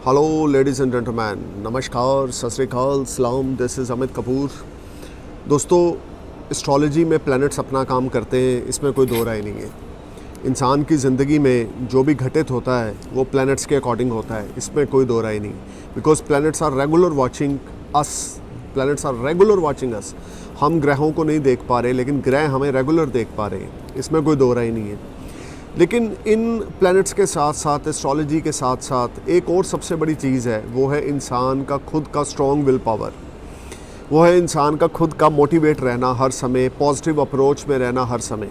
Hello ladies and gentleman, नमस्कार, सत श्री अकाल, सलाम। This is Amit Kapoor. दोस्तों, एस्ट्रोलॉजी में प्लैनेट्स अपना काम करते हैं, इसमें कोई दो राय नहीं है। इंसान की ज़िंदगी में जो भी घटित होता है वो प्लैनेट्स के अकॉर्डिंग होता है, इसमें कोई दो राय नहीं। Because planets are regular watching us. Planets are regular watching us. हम ग्रहों को नहीं देख पा रहे, लेकिन ग्रह हमें रेगुलर देख पा रहे हैं, इसमें कोई दो राय नहीं है। लेकिन इन प्लैनेट्स के साथ साथ, एस्ट्रोलॉजी के साथ साथ एक और सबसे बड़ी चीज़ है, वो है इंसान का खुद का स्ट्रॉन्ग विल पावर। वो है इंसान का खुद का मोटिवेट रहना हर समय, पॉजिटिव अप्रोच में रहना हर समय।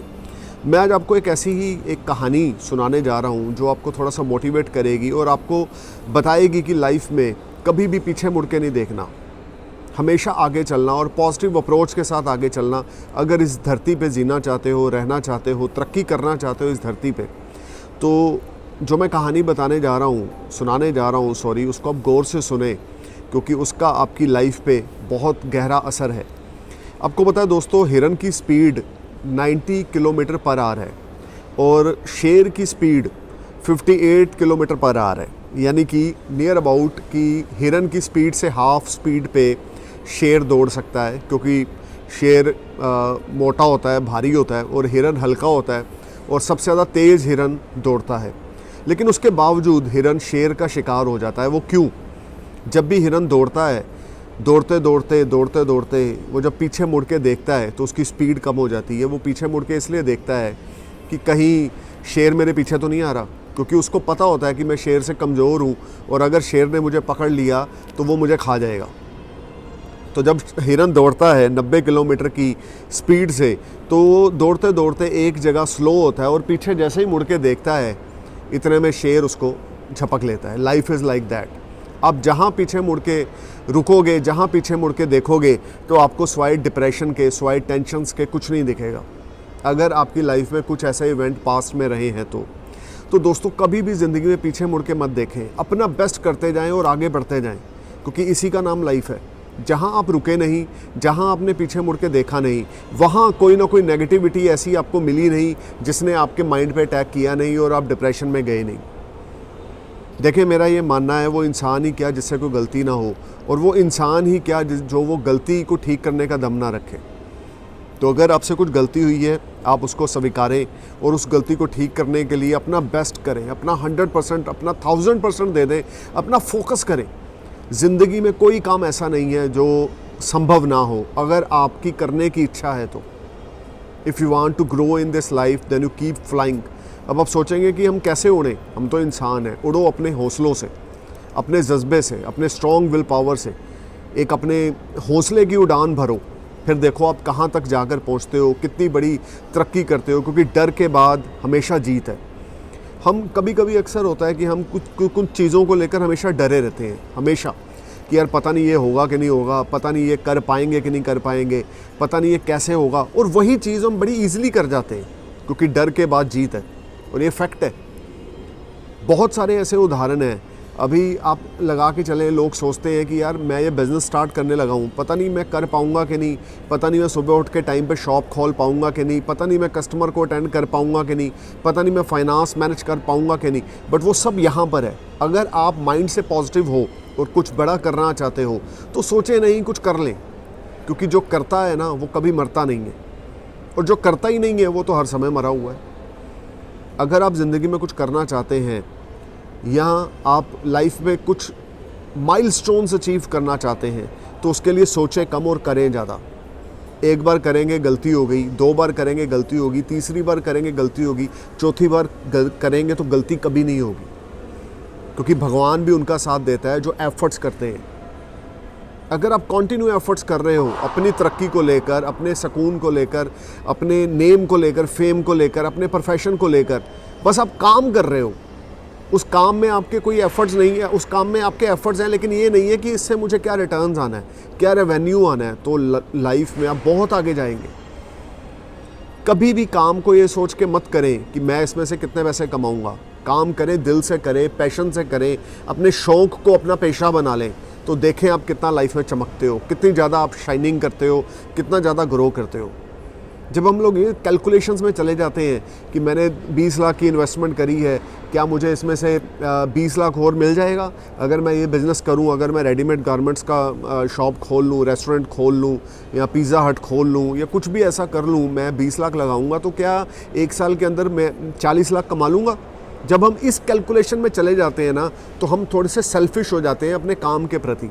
मैं आज आपको एक ऐसी ही एक कहानी सुनाने जा रहा हूँ जो आपको थोड़ा सा मोटिवेट करेगी और आपको बताएगी कि लाइफ में कभी भी पीछे मुड़ के नहीं देखना, हमेशा आगे चलना और पॉजिटिव अप्रोच के साथ आगे चलना। अगर इस धरती पे जीना चाहते हो, रहना चाहते हो, तरक्की करना चाहते हो इस धरती पे, तो जो मैं कहानी बताने जा रहा हूँ, सुनाने जा रहा हूँ सॉरी, उसको आप गौर से सुने, क्योंकि उसका आपकी लाइफ पे बहुत गहरा असर है। आपको पता है दोस्तों, हिरन की स्पीड 90 किलोमीटर पर आवर है और शेर की स्पीड 58 किलोमीटर पर आवर है। यानी कि नियर अबाउट कि हिरन की स्पीड से हाफ स्पीड पे शेर दौड़ सकता है, क्योंकि शेर मोटा होता है, भारी होता है, और हिरन हल्का होता है और सबसे ज़्यादा तेज़ हिरन दौड़ता है। लेकिन उसके बावजूद हिरन शेर का शिकार हो जाता है। वो क्यों? जब भी हिरन दौड़ता है, दौड़ते दौड़ते दौड़ते दौड़ते वो जब पीछे मुड़ के देखता है तो उसकी स्पीड कम हो जाती है। वो पीछे मुड़ के इसलिए देखता है कि कहीं शेर मेरे पीछे तो नहीं आ रहा, क्योंकि उसको पता होता है कि मैं शेर से कमज़ोर हूँ और अगर शेर ने मुझे पकड़ लिया तो वो मुझे खा जाएगा। तो जब हिरन दौड़ता है 90 किलोमीटर की स्पीड से, तो वो दौड़ते दौड़ते एक जगह स्लो होता है और पीछे जैसे ही मुड़ के देखता है, इतने में शेर उसको झपक लेता है। Life is like that. आप जहाँ पीछे मुड़ के रुकोगे, जहाँ पीछे मुड़ के देखोगे, तो आपको स्वाइट डिप्रेशन के, स्वाइट टेंशन्स के कुछ नहीं दिखेगा। अगर आपकी लाइफ में कुछ ऐसे इवेंट पास्ट में रहे हैं तो दोस्तों, कभी भी ज़िंदगी में पीछे मुड़ के मत देखें। अपना बेस्ट करते जाएं और आगे बढ़ते जाएं, क्योंकि इसी का नाम लाइफ है। जहाँ आप रुके नहीं, जहाँ आपने पीछे मुड़ के देखा नहीं, वहाँ कोई ना कोई नेगेटिविटी ऐसी आपको मिली नहीं जिसने आपके माइंड पे अटैक किया नहीं और आप डिप्रेशन में गए नहीं। देखिए, मेरा ये मानना है, वो इंसान ही क्या जिससे कोई गलती ना हो, और वो इंसान ही क्या जो वो गलती को ठीक करने का दम ना रखे। तो अगर आपसे कुछ गलती हुई है, आप उसको स्वीकारें और उस गलती को ठीक करने के लिए अपना बेस्ट करें, अपना 100%, अपना 1000% दे दें, अपना फोकस करें। ज़िंदगी में कोई काम ऐसा नहीं है जो संभव ना हो, अगर आपकी करने की इच्छा है तो। If you want to grow in this life then you keep flying. अब आप सोचेंगे कि हम कैसे उड़ें, हम तो इंसान हैं। उड़ो अपने हौसलों से, अपने जज्बे से, अपने स्ट्रॉन्ग विल पावर से। एक अपने हौसले की उड़ान भरो, फिर देखो आप कहाँ तक जाकर पहुँचते हो, कितनी बड़ी तरक्की करते हो, क्योंकि डर के बाद हमेशा जीत है। हम कभी कभी अक्सर होता है कि हम कुछ चीज़ों को लेकर हमेशा डरे रहते हैं, हमेशा, कि यार पता नहीं ये होगा कि नहीं होगा, पता नहीं ये कर पाएंगे कि नहीं कर पाएंगे, पता नहीं ये कैसे होगा। और वही चीज़ हम बड़ी ईजिली कर जाते हैं, क्योंकि डर के बाद जीत है, और ये फैक्ट है। बहुत सारे ऐसे उदाहरण हैं। अभी आप लगा के चलें, लोग सोचते हैं कि यार मैं ये बिज़नेस स्टार्ट करने लगा हूँ, पता नहीं मैं कर पाऊँगा कि नहीं, पता नहीं मैं सुबह उठ के टाइम पे शॉप खोल पाऊँगा कि नहीं, पता नहीं मैं कस्टमर को अटेंड कर पाऊँगा कि नहीं, पता नहीं मैं फाइनेंस मैनेज कर पाऊँगा कि नहीं। बट वो सब यहाँ पर है। अगर आप माइंड से पॉजिटिव हो और कुछ बड़ा करना चाहते हो तो सोचें नहीं, कुछ कर लें, क्योंकि जो करता है ना वो कभी मरता नहीं है, और जो करता ही नहीं है वो तो हर समय मरा हुआ है। अगर आप ज़िंदगी में कुछ करना चाहते हैं या आप लाइफ में कुछ माइलस्टोन्स अचीव करना चाहते हैं, तो उसके लिए सोचें कम और करें ज़्यादा। एक बार करेंगे गलती हो गई, 2 बार करेंगे गलती होगी, तीसरी बार करेंगे गलती होगी, चौथी बार करेंगे तो गलती कभी नहीं होगी, क्योंकि भगवान भी उनका साथ देता है जो एफर्ट्स करते हैं। अगर आप कंटिन्यू एफर्ट्स कर रहे हो अपनी तरक्की को लेकर, अपने सुकून को लेकर, अपने नेम को लेकर, फेम को लेकर, अपने प्रोफेशन को लेकर, बस आप काम कर रहे हो, उस काम में आपके कोई एफर्ट्स नहीं है, उस काम में आपके एफर्ट्स हैं, लेकिन ये नहीं है कि इससे मुझे क्या रिटर्न्स आना है, क्या रेवेन्यू आना है, तो लाइफ में आप बहुत आगे जाएंगे। कभी भी काम को ये सोच के मत करें कि मैं इसमें से कितने पैसे कमाऊंगा। काम करें, दिल से करें, पैशन से करें, अपने शौक़ को अपना पेशा बना लें, तो देखें आप कितना लाइफ में चमकते हो, कितनी ज़्यादा आप शाइनिंग करते हो, कितना ज़्यादा ग्रो करते हो। जब हम लोग ये कैलकुलेशंस में चले जाते हैं कि मैंने 20 लाख की इन्वेस्टमेंट करी है, क्या मुझे इसमें से 20 लाख और मिल जाएगा अगर मैं ये बिज़नेस करूं, अगर मैं रेडीमेड गारमेंट्स का शॉप खोल लूं, रेस्टोरेंट खोल लूं या पिज़्ज़ा हट खोल लूं या कुछ भी ऐसा कर लूं, मैं 20 लाख लगाऊंगा तो क्या 1 साल के अंदर मैं 40 लाख कमा लूँगा? जब हम इस कैलकुलेशन में चले जाते हैं ना, तो हम थोड़े से सेल्फिश हो जाते हैं अपने काम के प्रति,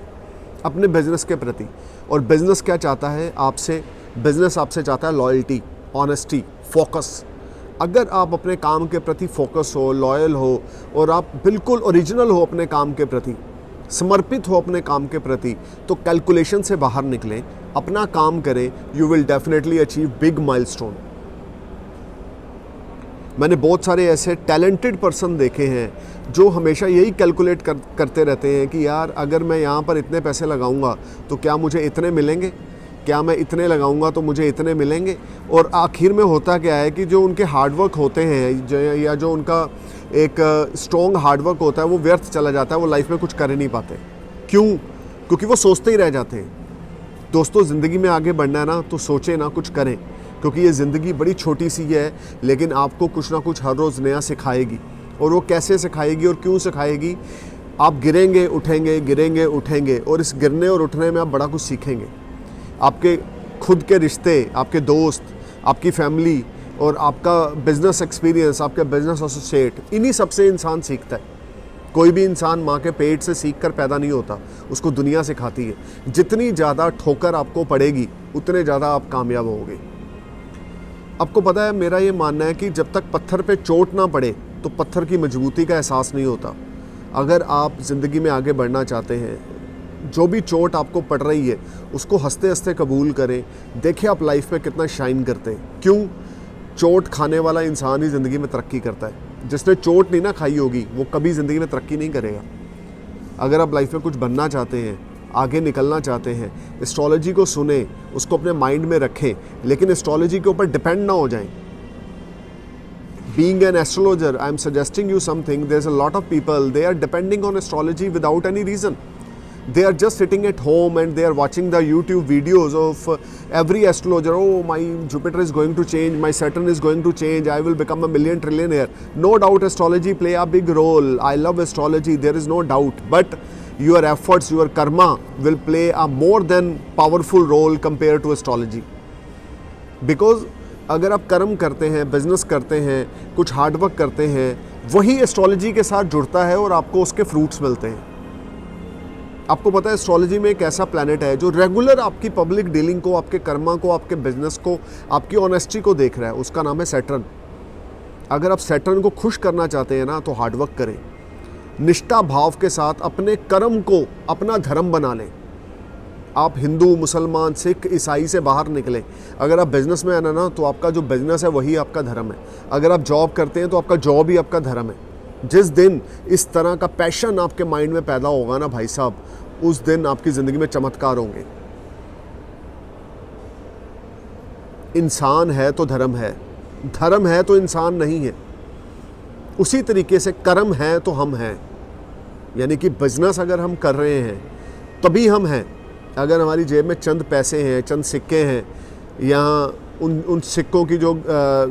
अपने बिज़नेस के प्रति। और बिज़नेस क्या चाहता है आपसे? बिज़नेस आपसे चाहता है लॉयल्टी, ऑनेस्टी, फोकस। अगर आप अपने काम के प्रति फोकस हो, लॉयल हो और आप बिल्कुल ओरिजिनल हो अपने काम के प्रति, समर्पित हो अपने काम के प्रति, तो कैलकुलेशन से बाहर निकलें, अपना काम करें, you will definitely achieve big milestone. मैंने बहुत सारे ऐसे टैलेंटेड पर्सन देखे हैं जो हमेशा यही कैलकुलेट करते रहते हैं कि यार अगर मैं यहाँ पर इतने पैसे लगाऊंगा तो क्या मुझे इतने मिलेंगे, क्या मैं इतने लगाऊंगा तो मुझे इतने मिलेंगे। और आखिर में होता क्या है कि जो उनके हार्डवर्क होते हैं या जो उनका एक स्ट्रॉन्ग हार्डवर्क होता है वो व्यर्थ चला जाता है, वो लाइफ में कुछ कर ही नहीं पाते। क्यों? क्योंकि वो सोचते ही रह जाते हैं। दोस्तों, ज़िंदगी में आगे बढ़ना है ना तो सोचें ना, कुछ करें, क्योंकि ये ज़िंदगी बड़ी छोटी सी है लेकिन आपको कुछ ना कुछ हर रोज़ नया सिखाएगी। और वो कैसे सिखाएगी और क्यों सिखाएगी? आप गिरेंगे उठेंगे, गिरेंगे उठेंगे, और इस गिरने और उठने में आप बड़ा कुछ सीखेंगे। आपके खुद के रिश्ते, आपके दोस्त, आपकी फैमिली और आपका बिज़नेस एक्सपीरियंस, आपके बिज़नेस एसोसिएट, इन्हीं सबसे इंसान सीखता है। कोई भी इंसान माँ के पेट से सीख कर पैदा नहीं होता, उसको दुनिया सिखाती है। जितनी ज़्यादा ठोकर आपको पड़ेगी उतने ज़्यादा आप कामयाब होगे। आपको पता है, मेरा ये मानना है कि जब तक पत्थर पे चोट ना पड़े तो पत्थर की मजबूती का एहसास नहीं होता। अगर आप ज़िंदगी में आगे बढ़ना चाहते हैं, जो भी चोट आपको पड़ रही है उसको हंसते हंसते कबूल करें। देखिए आप लाइफ में कितना शाइन करते हैं। क्यों? चोट खाने वाला इंसान ही ज़िंदगी में तरक्की करता है। जिसने चोट नहीं ना खाई होगी वो कभी ज़िंदगी में तरक्की नहीं करेगा। अगर आप लाइफ में कुछ बनना चाहते हैं, आगे निकलना चाहते हैं, एस्ट्रोलॉजी को सुने, उसको अपने माइंड में रखें, लेकिन एस्ट्रोलॉजी के ऊपर डिपेंड ना हो जाएं। Being an astrologer, I am suggesting you something. There's a lot of people, they are depending on astrology without any reason. They are just sitting at home and they are watching the YouTube videos of every astrologer. Oh, my Jupiter is going to change, my Saturn is going to change, I will become a million trillionaire. No doubt astrology play a big role. I love astrology, there is no doubt. But your efforts, your karma will play a more than powerful role compared to astrology. Because अगर आप कर्म करते हैं, business करते हैं, कुछ hard work करते हैं, वही एस्ट्रोलॉजी के साथ जुड़ता है और आपको उसके फ्रूट्स मिलते हैं। आपको पता है एस्ट्रोलॉजी में एक ऐसा प्लैनेट है जो रेगुलर आपकी पब्लिक डीलिंग को, आपके कर्मा को, आपके बिजनेस को, आपकी ऑनेस्टी को देख रहा है। उसका नाम है सैटर्न। अगर आप सैटर्न को खुश करना चाहते हैं ना तो हार्डवर्क करें, निष्ठा भाव के साथ अपने कर्म को अपना धर्म बना लें। आप हिंदू, मुसलमान, सिख, ईसाई से बाहर निकलें। अगर आप बिजनेस में आना ना तो आपका जो बिजनेस है वही आपका धर्म है। अगर आप जॉब करते हैं तो आपका जॉब ही आपका धर्म है। जिस दिन इस तरह का पैशन आपके माइंड में पैदा होगा ना भाई साहब, उस दिन आपकी ज़िंदगी में चमत्कार होंगे। इंसान है तो धर्म है, धर्म है तो इंसान नहीं है। उसी तरीके से कर्म है तो हम हैं। यानी कि बिजनेस अगर हम कर रहे हैं तभी हम हैं। अगर हमारी जेब में चंद पैसे हैं, चंद सिक्के हैं, या उन सिक्कों की जो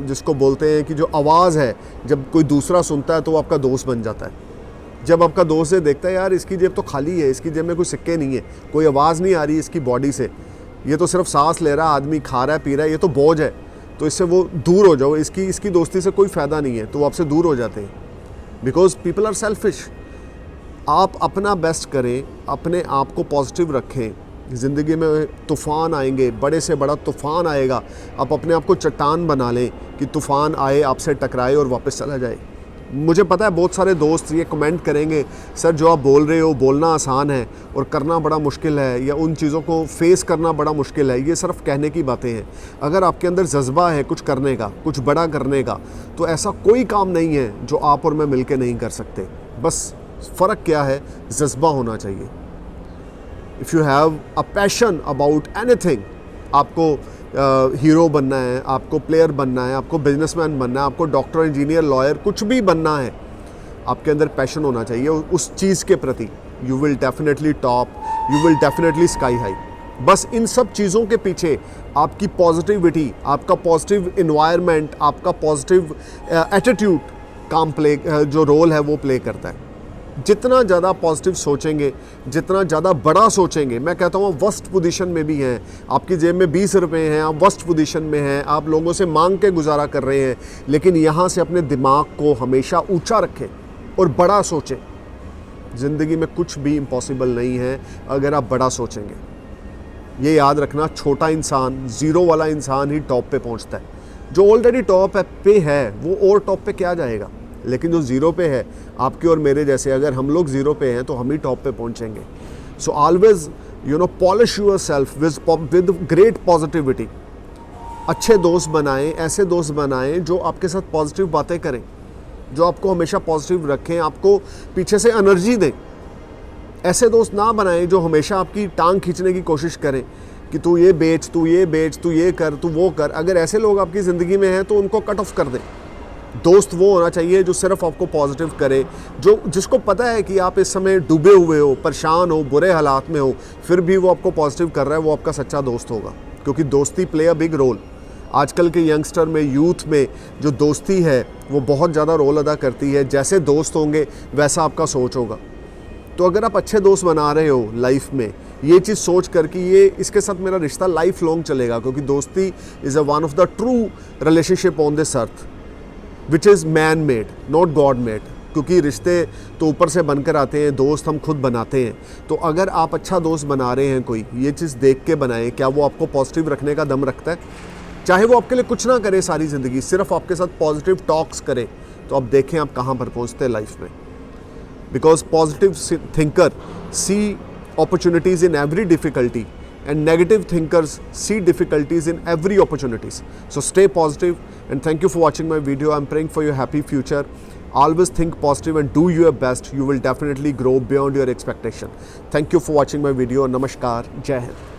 जिसको बोलते हैं कि जो आवाज़ है, जब कोई दूसरा सुनता है तो वो आपका दोस्त बन जाता है। जब आपका दोस्त ये देखता है यार इसकी जेब तो खाली है, इसकी जेब में कोई सिक्के नहीं है, कोई आवाज़ नहीं आ रही इसकी बॉडी से, ये तो सिर्फ सांस ले रहा है, आदमी खा रहा है, पी रहा है, ये तो बोझ है, तो इससे वो दूर हो जाओ, इसकी दोस्ती से कोई फ़ायदा नहीं है, तो वो आपसे दूर हो जाते हैं। Because people are selfish. आप अपना बेस्ट करें, अपने आप को पॉजिटिव रखें। ज़िंदगी में तूफ़ान आएंगे, बड़े से बड़ा तूफ़ान आएगा, आप अपने आप को चट्टान बना लें कि तूफ़ान आए, आपसे टकराए और वापस चला जाए। मुझे पता है बहुत सारे दोस्त ये कमेंट करेंगे, सर जो आप बोल रहे हो बोलना आसान है और करना बड़ा मुश्किल है, या उन चीज़ों को फेस करना बड़ा मुश्किल है। ये सिर्फ कहने की बातें हैं। अगर आपके अंदर जज्बा है कुछ करने का, कुछ बड़ा करने का, तो ऐसा कोई काम नहीं है जो आप और मैं मिलके नहीं कर सकते। बस फ़र्क क्या है? जज्बा होना चाहिए। If you have a passion about anything, आपको हीरो बनना है, आपको प्लेयर बनना है, आपको बिजनेसमैन बनना है, आपको डॉक्टर, इंजीनियर, लॉयर, कुछ भी बनना है, आपके अंदर पैशन होना चाहिए उस चीज़ के प्रति। You will definitely top, you will definitely sky high. बस इन सब चीज़ों के पीछे आपकी पॉजिटिविटी, आपका पॉजिटिव इन्वायरमेंट, आपका पॉजिटिव एटीट्यूड जो रोल है वो प्ले करता है। जितना ज़्यादा पॉजिटिव सोचेंगे, जितना ज़्यादा बड़ा सोचेंगे, मैं कहता हूँ वर्स्ट पोजीशन में भी हैं, आपकी जेब में 20 रुपये हैं, आप वर्स्ट पोजीशन में हैं, आप लोगों से मांग के गुजारा कर रहे हैं, लेकिन यहाँ से अपने दिमाग को हमेशा ऊंचा रखें और बड़ा सोचें। ज़िंदगी में कुछ भी इम्पॉसिबल नहीं है अगर आप बड़ा सोचेंगे। ये याद रखना, छोटा इंसान, ज़ीरो वाला इंसान ही टॉप पे पहुँचता है। जो ऑलरेडी टॉप पे है वो और टॉप पे क्या जाएगा, लेकिन जो ज़ीरो पे है, आपके और मेरे जैसे, अगर हम लोग ज़ीरो पे हैं तो हम ही टॉप पे पहुंचेंगे। So always polish yourself with great positivity. अच्छे दोस्त बनाएं, ऐसे दोस्त बनाएं जो आपके साथ पॉजिटिव बातें करें, जो आपको हमेशा पॉजिटिव रखें, आपको पीछे से एनर्जी दें। ऐसे दोस्त ना बनाएं जो हमेशा आपकी टांग खींचने की कोशिश करें कि तू ये बेच, तू ये बेच, तू ये कर, तू वो कर। अगर ऐसे लोग आपकी ज़िंदगी में हैं तो उनको कट ऑफ कर दें। दोस्त वो होना चाहिए जो सिर्फ आपको पॉजिटिव करे, जिसको पता है कि आप इस समय डूबे हुए हो, परेशान हो, बुरे हालात में हो, फिर भी वो आपको पॉजिटिव कर रहा है, वो आपका सच्चा दोस्त होगा। क्योंकि दोस्ती प्ले अ बिग रोल। आजकल के यंगस्टर में, यूथ में जो दोस्ती है वो बहुत ज़्यादा रोल अदा करती है। जैसे दोस्त होंगे वैसा आपका सोच होगा। तो अगर आप अच्छे दोस्त बना रहे हो लाइफ में, ये चीज़ सोच कर कि ये इसके साथ मेरा रिश्ता लाइफ लॉन्ग चलेगा, क्योंकि दोस्ती is one of the true relationship on this earth which is man made, not God made. क्योंकि रिश्ते तो ऊपर से बनकर आते हैं, दोस्त हम खुद बनाते हैं। तो अगर आप अच्छा दोस्त बना रहे हैं कोई, ये चीज़ देख के बनाएं, क्या वो आपको पॉजिटिव रखने का दम रखता है। चाहे वो आपके लिए कुछ ना करे सारी ज़िंदगी, सिर्फ आपके साथ पॉजिटिव टॉक्स करे, तो आप देखें आप कहाँ पर पहुँचते हैं लाइफ में। Because positive thinker see opportunities in every difficulty, and negative thinkers see difficulties in every opportunities. So stay positive, and thank you for watching my video. I'm praying for your happy future. Always think positive and do your best. You will definitely grow beyond your expectation. Thank you for watching my video. Namaskar. Jai Hind.